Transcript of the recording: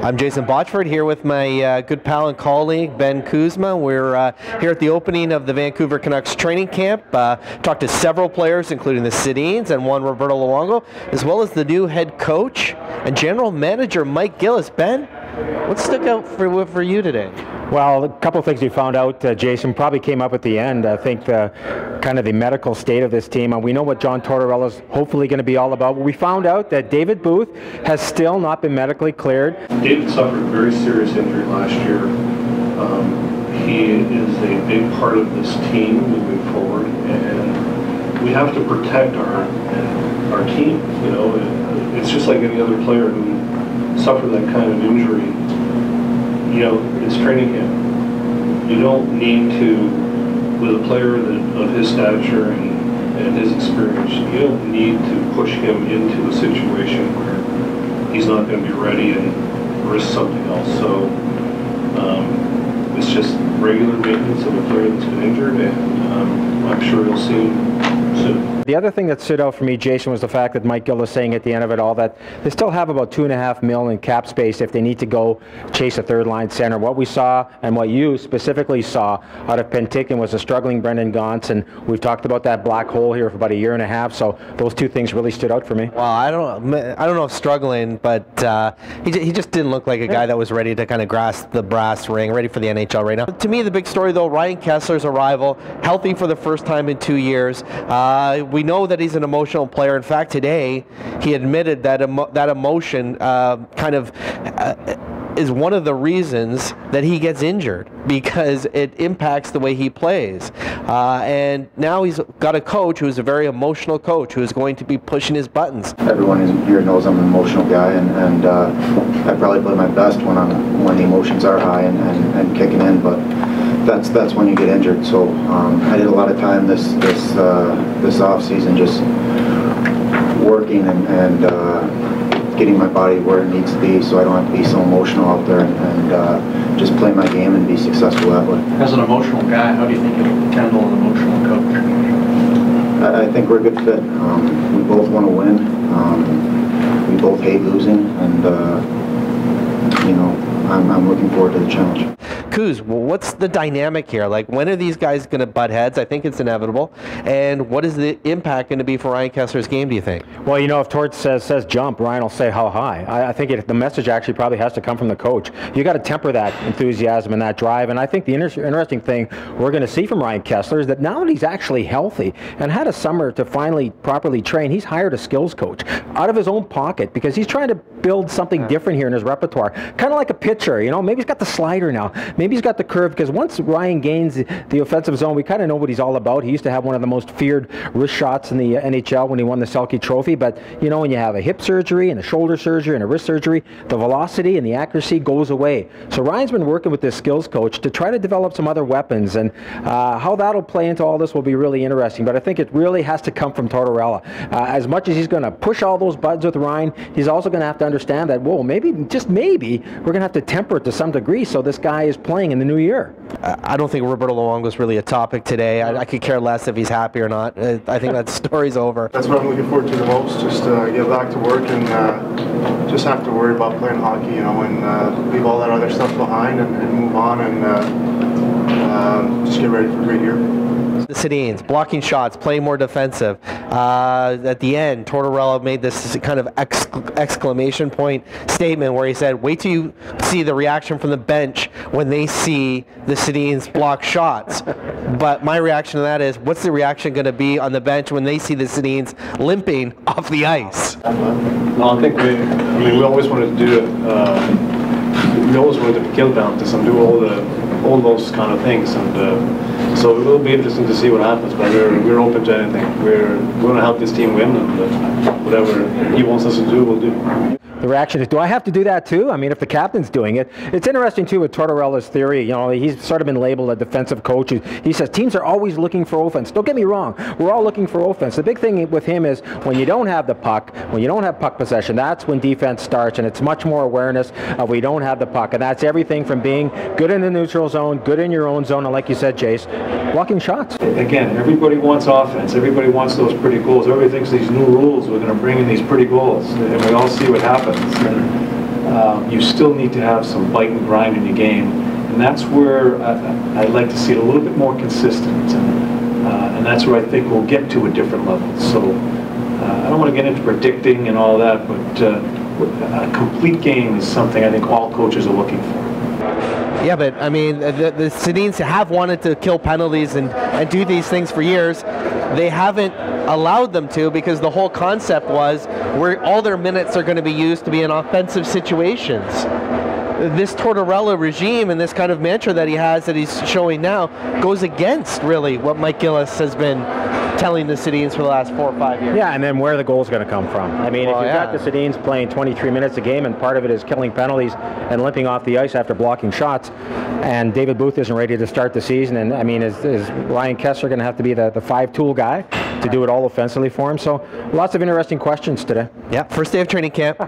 I'm Jason Botchford here with my good pal and colleague Ben Kuzma. We're here at the opening of the Vancouver Canucks training camp. Talked to several players, including the Sedins and one Roberto Luongo, as well as the new head coach and general manager Mike Gillis. Ben, what stuck out for you today? Well, a couple of things we found out, Jason, probably came up at the end. I think kind of the medical state of this team, and we know what John Tortorella's hopefully going to be all about. We found out that David Booth has still not been medically cleared. David suffered a very serious injury last year. He is a big part of this team moving forward, and we have to protect our team. You know, it's just like any other player who suffered that kind of injury. You know, it's training camp. You don't need to, with a player of his stature and his experience, you don't need to push him into a situation where he's not going to be ready and risk something else. So it's just regular maintenance of a player that's been injured, and I'm sure you'll see him soon. The other thing that stood out for me, Jason, was the fact that Mike Gillis saying at the end of it all that they still have about $2.5 million in cap space if they need to go chase a third-line center. What we saw and what you specifically saw out of Penticton was a struggling Brendan Gaunce, and we've talked about that black hole here for about a year and a half. So those two things really stood out for me. Well, I don't know if struggling, but he just didn't look like a guy that was ready to kind of grasp the brass ring, ready for the NHL right now. To me, the big story though, Ryan Kesler's arrival, healthy for the first time in 2 years. We know that he's an emotional player. In fact, today he admitted that that emotion is one of the reasons that he gets injured, because it impacts the way he plays. And now he's got a coach who's a very emotional coach who is going to be pushing his buttons. Everyone here knows I'm an emotional guy, and I probably play my best when the emotions are high and kicking in, but that's when you get injured. So I did a lot of time this off season just working and getting my body where it needs to be, so I don't have to be so emotional out there, and just play my game and be successful that way. As an emotional guy, how do you think you'll handle an emotional coach? I think we're a good fit. We both want to win. We both hate losing, and you know, I'm looking forward to the challenge. Kuz, what's the dynamic here? Like, when are these guys going to butt heads? I think it's inevitable. And what is the impact going to be for Ryan Kesler's game, do you think? Well, you know, if Tort says jump, Ryan will say how high. I think the message actually probably has to come from the coach. You got to temper that enthusiasm and that drive. And I think the interesting thing we're going to see from Ryan Kesler is that now that he's actually healthy and had a summer to finally properly train, he's hired a skills coach out of his own pocket, because he's trying to build something different here in his repertoire. Kind of like a pitcher, you know, maybe he's got the slider now. Maybe he's got the curve, because once Ryan gains the offensive zone, we kind of know what he's all about. He used to have one of the most feared wrist shots in the NHL when he won the Selke Trophy, but you know, when you have a hip surgery and a shoulder surgery and a wrist surgery, the velocity and the accuracy goes away. So Ryan's been working with this skills coach to try to develop some other weapons, and how that'll play into all this will be really interesting, but I think it really has to come from Tortorella. As much as he's going to push all those buttons with Ryan, he's also going to have to understand that, whoa, maybe, just maybe, we're going to have to temper it to some degree so this guy is playing in the new year. I don't think Roberto Luongo is really a topic today. I could care less if he's happy or not. I think that story's over. That's what I'm looking forward to the most, just get back to work and just have to worry about playing hockey, you know, and leave all that other stuff behind and move on and just get ready for a great year. The Sedins blocking shots, playing more defensive. At the end, Tortorella made this kind of exclamation point statement where he said, wait till you see the reaction from the bench when they see the Sedins block shots. But my reaction to that is, what's the reaction going to be on the bench when they see the Sedins limping off the ice? No, I think we always wanted to do it. We always wanted to kill penalties and do all those kind of things, and so it will be interesting to see what happens. But we're open to anything. We're going to help this team win, and whatever he wants us to do, we'll do. The reaction is, do I have to do that too? I mean, if the captain's doing it. It's interesting too with Tortorella's theory. You know, he's sort of been labeled a defensive coach. He says teams are always looking for offense. Don't get me wrong, we're all looking for offense. The big thing with him is when you don't have the puck, when you don't have puck possession, that's when defense starts, and it's much more awareness of we don't have the puck, and that's everything from being good in the neutral zone, good in your own zone, and like you said, Jace, blocking shots. Again, everybody wants offense. Everybody wants those pretty goals. Everybody thinks these new rules, we're going to bring in these pretty goals, and we all see what happens. And, you still need to have some bite and grind in your game, and that's where I'd like to see it a little bit more consistent, and that's where I think we'll get to a different level. So I don't want to get into predicting and all that, but a complete game is something I think all coaches are looking for. Yeah, but I mean, the Sedins have wanted to kill penalties and do these things for years. They haven't allowed them to, because the whole concept was where all their minutes are going to be used to be in offensive situations. This Tortorella regime and this kind of mantra that he has, that he's showing now, goes against really what Mike Gillis has been telling the Sedins for the last 4 or 5 years. Yeah, and then where the goal's going to come from. I mean, Well, if you've yeah. got the Sedins playing 23 minutes a game, and part of it is killing penalties and limping off the ice after blocking shots, and David Booth isn't ready to start the season, and I mean, is Ryan Kessler going to have to be the 5-tool guy to do it all offensively for him? So lots of interesting questions today. Yeah, first day of training camp.